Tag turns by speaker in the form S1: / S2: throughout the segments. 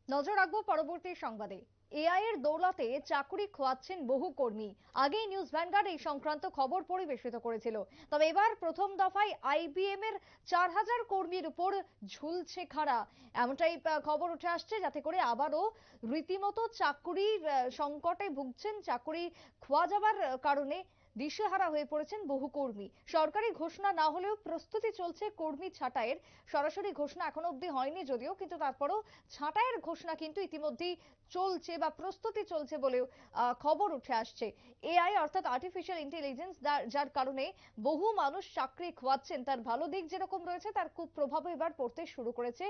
S1: নজর রাখবো পরবর্তী সংবাদে। এআই এর দৌলতে চাকরি খোয়াচ্ছেন বহু কর্মী। আগেই নিউজ ভ্যানগার্ড এই সংক্রান্ত খবর পরিবেশিত করেছিল। তবে এবার প্রথম দফায় আইবিএম এর 4,000 কর্মীর উপর ঝুলছে খাড়া, এমনটাই খবর উঠে আসছে, যাতে করে আবারও রীতিমতো চাকরির সংকটে ভুগছেন। চাকরি খোয়া যাবার কারণে দিশেহারা হয়ে পড়েছেন বহু কর্মী। সরকারি ঘোষণা না হলেও প্রস্তুতি চলছে কর্মী ছাঁটাইয়ের। সরাসরি ঘোষণা এখনো অবধি হয়নি যদিও, কিন্তু তারপরও ছাঁটাইয়ের ঘোষণা কিন্তু ইতিমধ্যেই চলছে বা প্রস্তুতি চলছে বলেও খবর উঠে আসছে। এআই অর্থাৎ আর্টিফিশিয়াল ইন্টেলিজেন্স, যার কারণে বহু মানুষ চাকরি খোয়াচ্ছেন, তার ভালো দিক যেরকম রয়েছে তার কুপ্রভাব এবার পড়তে শুরু করেছে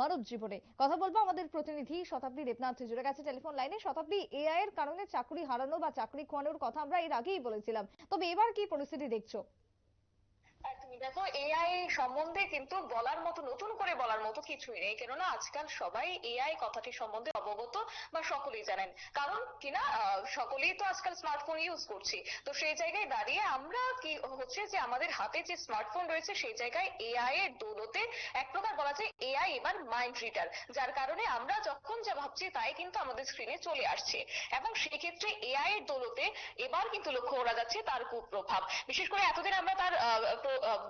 S1: মানব জীবনে। কথা বলবো আমাদের প্রতিনিধি শতাব্দী দেবনাথ, জুড়ে গেছে টেলিফোন লাইনে। শতাব্দী, এআই এর কারণে চাকরি হারানো বা চাকরি খোয়ানোর কথা আমরা এর আগেই বলেছিলাম, তবে এবার কি পরিস্থিতি দেখছো?
S2: তুমি দেখো, এআই সম্বন্ধে কিন্তু বলার মতো, নতুন করে বলার মতো কিছুই নেই, কেননা আজকাল সবাই এআই কথাটি সম্বন্ধে অবগত বা সকলেই জানেন। কারণ কিনা সকলেই তো আজকাল স্মার্টফোন ইউজ করছি। তো সেই জায়গায় দাঁড়িয়ে আমরা কি হচ্ছে যে আমাদের হাতে যে স্মার্টফোন রয়েছে সেই জায়গায় এআই এর দৌলতে এক প্রকার বলা যায় এআই এবার মাইন্ড রিডার, যার কারণে আমরা যখন যা ভাবছি তাই কিন্তু আমাদের স্ক্রিনে চলে আসছে। এবং সেক্ষেত্রে এআই এর দৌলতে এবার কিন্তু লক্ষ্য করা যাচ্ছে তার কুপ্রভাব। বিশেষ করে এতদিন আমরা তার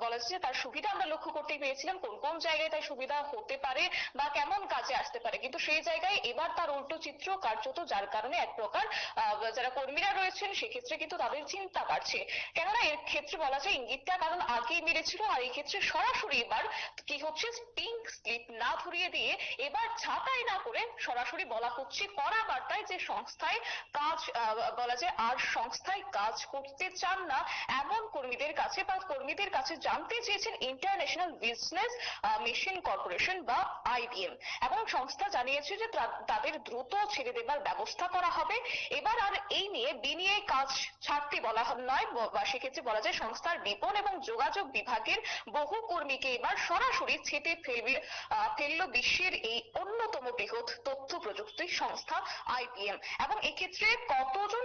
S2: বলা যাচ্ছে তার সুবিধা আমরা লক্ষ্য করতে পেরেছিলাম, কোন কোন জায়গায় তার সুবিধা হতে পারে বা কেমন কাজে আসতে পারে, কিন্তু সেই জায়গায় এবার তার উল্টো চিত্র কার্যত, যার কারণে এক প্রকার যারা কর্মীরা রয়েছেন সেক্ষেত্রে কিন্তু তাদের চিন্তা বাড়ছে। কেননা এর ক্ষেত্রে বলা যায় ইঙ্গিতটা কারণ আগেই মেরেছিল, আর এই ক্ষেত্রে সরাসরি এবার কি হচ্ছে, পিঙ্ক স্লিপ না ধরিয়ে দিয়ে এবার ছাঁটাই না করে সরাসরি বলা হচ্ছে কড়া বার্তায় যে সংস্থায় কাজ বলা যায় আর সংস্থায় কাজ করতে চান না এমন কর্মীদের কাছে বা কর্মীদের কাছে জানতে চেয়েছেন ইন্টারন্যাশনাল বিজনেস মেশিন কর্পোরেশন বা আইবিএম। এবং সংস্থা জানিয়েছে যে তাদের দ্রুত ছেড়ে দেবার ব্যবস্থা করা হবে। এবার আর এই নিয়ে বিনিয়ে কাজ ছাড়তে বলা নয়, বা সেক্ষেত্রে বলা যায় সংস্থার বিপণন এবং যোগাযোগ বিভাগের বহু কর্মীকে এবার সরাসরি ছেঁটে ফেললো বিশ্বের এই অন্যতম বৃহৎ তথ্য প্রযুক্তি সংস্থা আইবিএম। এবং এক্ষেত্রে কতজন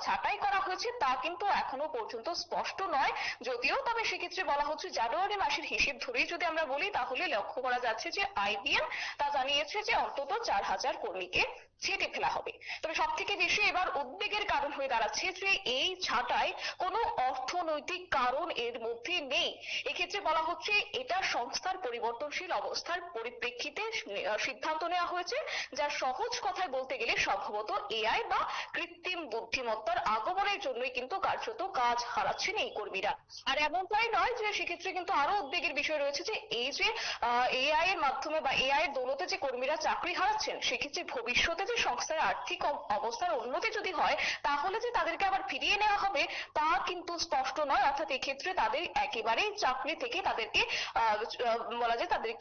S2: ছাঁটাই করা হয়েছে তা কিন্তু এখনো পর্যন্ত স্পষ্ট নয় যদিও, তবে সেক্ষেত্রে বলা হচ্ছে জানুয়ারি মাসের হিসেব ধরেই যদি আমরা বলি তাহলে লক্ষ্য করা যাচ্ছে যে আইবিএম তা জানিয়েছে যে অন্তত 4,000 কর্মীকে ছেঁটে ফেলা হবে। তবে সব থেকে বেশি এবার উদ্বেগের কারণ হয়ে দাঁড়াচ্ছে যে এই ছাঁটাই কোনো অর্থনৈতিক কারণ এর মধ্যে নেই। এক্ষেত্রে বলা হচ্ছে এটা সংস্থার পরিবর্তনশীল অবস্থার পরিপ্রেক্ষিতে সিদ্ধান্ত নেওয়া হয়েছে, যা সহজ কথায় বলতে গেলে সম্ভবত এআই বা কৃত্রিম বুদ্ধিমত্তার আগমনের জন্যই কিন্তু কার্যত কাজ হারাচ্ছেন এই কর্মীরা। আর এমনটাই নয়, যে সেক্ষেত্রে কিন্তু আরো উদ্বেগের বিষয় রয়েছে যে এই যে এআই এর মাধ্যমে বা এআই এর দৌলতে যে কর্মীরা চাকরি হারাচ্ছেন, সেক্ষেত্রে ভবিষ্যতে যে সংস্থার আর্থিক অবস্থার উন্নতি যদি হয় তাহলে যে তাদেরকে আবার ফিরিয়ে নেওয়া হবে তা কিন্তু স্পষ্ট নয়। অর্থাৎ এক্ষেত্রে তাদের একেবারেই চাকরি থেকে তাদেরকে বলা যায় তাদের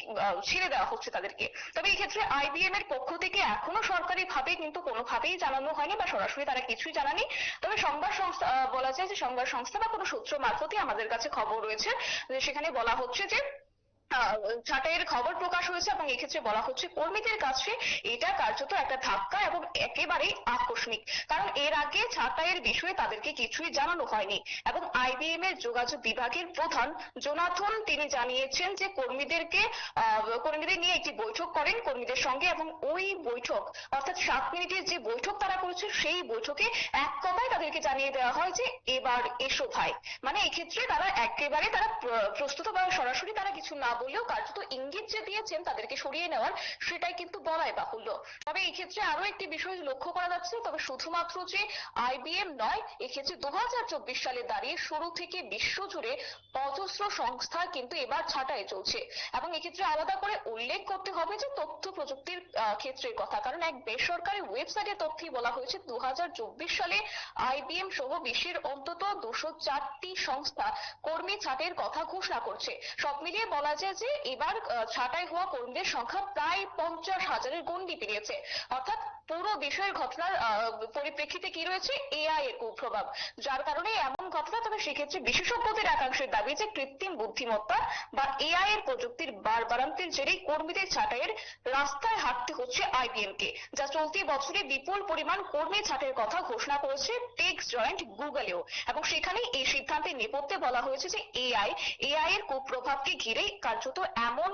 S2: ছেড়ে দেওয়া হচ্ছে তাদেরকে। তবে এই ক্ষেত্রে আইবিএম এর পক্ষ থেকে এখনো সরকারি ভাবে কিন্তু কোনোভাবেই জানানো হয়নি বা সরাসরি তারা কিছুই জানানি। তবে সংবাদ সংস্থা বলা যায় যে সংবাদ সংস্থা বা কোনো সূত্র মারফতে আমাদের কাছে খবর রয়েছে যে সেখানে বলা হচ্ছে যে ছাঁটাইয়ের খবর প্রকাশ হয়েছে এবং এক্ষেত্রে বলা হচ্ছে কর্মীদের কাছে এটা কার্যত একটা ধাক্কা এবং একেবারেই আকস্মিক, কারণ এর আগে ছাঁটাইয়ের বিষয়ে তাদেরকে কিছুই জানানো হয়নি। এবং আইবিএম এর যোগাযোগ বিভাগের প্রধান জোনাথন তিনি জানিয়েছেন যে কর্মীদের নিয়ে একটি বৈঠক করেন কর্মীদের সঙ্গে, এবং ওই বৈঠক অর্থাৎ 7 মিনিটের যে বৈঠক তারা করেছে সেই বৈঠকে এক কথায় তাদেরকে জানিয়ে দেওয়া হয় যে এবার এসো ভাই। মানে এক্ষেত্রে তারা একেবারে তারা প্রস্তুত বা সরাসরি তারা কিছু না বললেও কার্যত ইঙ্গিত যে দিয়েছেন তাদেরকে সরিয়ে নেওয়ার, সেটাই কিন্তু বলাই বাহুল্য। তবে এই ক্ষেত্রে আরো একটি বিষয় লক্ষ্য করা যাচ্ছে, তবে শুধুমাত্র যে আইবিএম নয়, এক্ষেত্রে 2024 সালে দাঁড়িয়ে শুরু থেকে বিশ্বজুড়ে অজস্র সংস্থা কিন্তু এবার ছাঁটাই চলছে। এবং এক্ষেত্রে আলাদা করে উল্লেখ করতে হবে যে তথ্য প্রযুক্তির ক্ষেত্রের কথা, কারণ এক বেসরকারি ওয়েবসাইটের তথ্যে বলা হয়েছে 2024 সালে আইবিএম সহ বিশ্বের অন্তত 204টি সংস্থা কর্মী ছাঁটাইয়ের কথা ঘোষণা করছে। সব মিলিয়ে বলা যায় যে এবার ছাঁটাই হওয়া কর্মীদের সংখ্যা প্রায় 50,000-এর গণ্ডি পেরিয়েছে। অর্থাৎ পুরো বিষয়ের ঘটনার পরিপ্রেক্ষিতে কি রয়েছে, এআই এর কুপ্রভাব, যার কারণে এমন ঘটনা। তবে সেক্ষেত্রে বিশেষজ্ঞদের একাংশের দাবি যে কৃত্রিম বুদ্ধিমত্তা বা এআই এর প্রযুক্তির বাড়বাড়ন্তের জেরেই কর্মীদের ছাঁটাইয়ের রাস্তায় হাঁটতে হচ্ছে আইবিএম কে, যা চলতি বছরে বিপুল পরিমাণ কর্মী ছাঁটাইয়ের কথা ঘোষণা করেছে টেক্স জয়েন্ট গুগলেও। এবং সেখানে এই সিদ্ধান্তের নেপথ্যে বলা হয়েছে যে এআই এর কুপ্রভাবকে ঘিরেই কার্যত এমন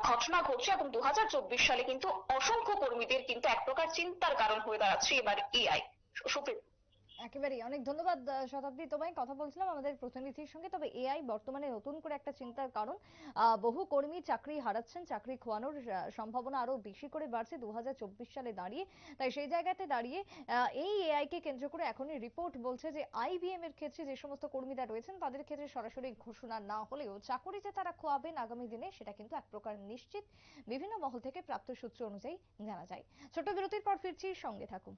S2: ঘটনা ঘটছে, এবং 2024 সালে কিন্তু অসংখ্য কর্মীদের কিন্তু এক প্রকার চিন্তার কারণ হয়ে দাঁড়াচ্ছে এবার এআই। সুপ্রিয়।
S1: একেবারেই, অনেক ধন্যবাদ শতাব্দী, তোমায়। কথা বলছিলাম আমাদের প্রতিনিধির সঙ্গে। তবে এআই বর্তমানে নতুন করে একটা চিন্তার কারণ। বহু কর্মী চাকরি হারাচ্ছেন, চাকরি খোয়ানোর সম্ভাবনা আরো বেশি করে বাড়ছে 2024 সালে দাঁড়িয়ে। তাই সেই জায়গাতে দাঁড়িয়ে এই এআই কে কেন্দ্র করে এখনই রিপোর্ট বলছে যে আইবিএম এর ক্ষেত্রে যে সমস্ত কর্মীরা রয়েছেন তাদের ক্ষেত্রে সরাসরি ঘোষণা না হলেও চাকরি যে তারা খোয়াবেন আগামী দিনে সেটা কিন্তু এক প্রকার নিশ্চিত, বিভিন্ন মহল থেকে প্রাপ্ত সূত্র অনুযায়ী জানা যায়। ছোট বিরতির পর ফিরছি, সঙ্গে থাকুন।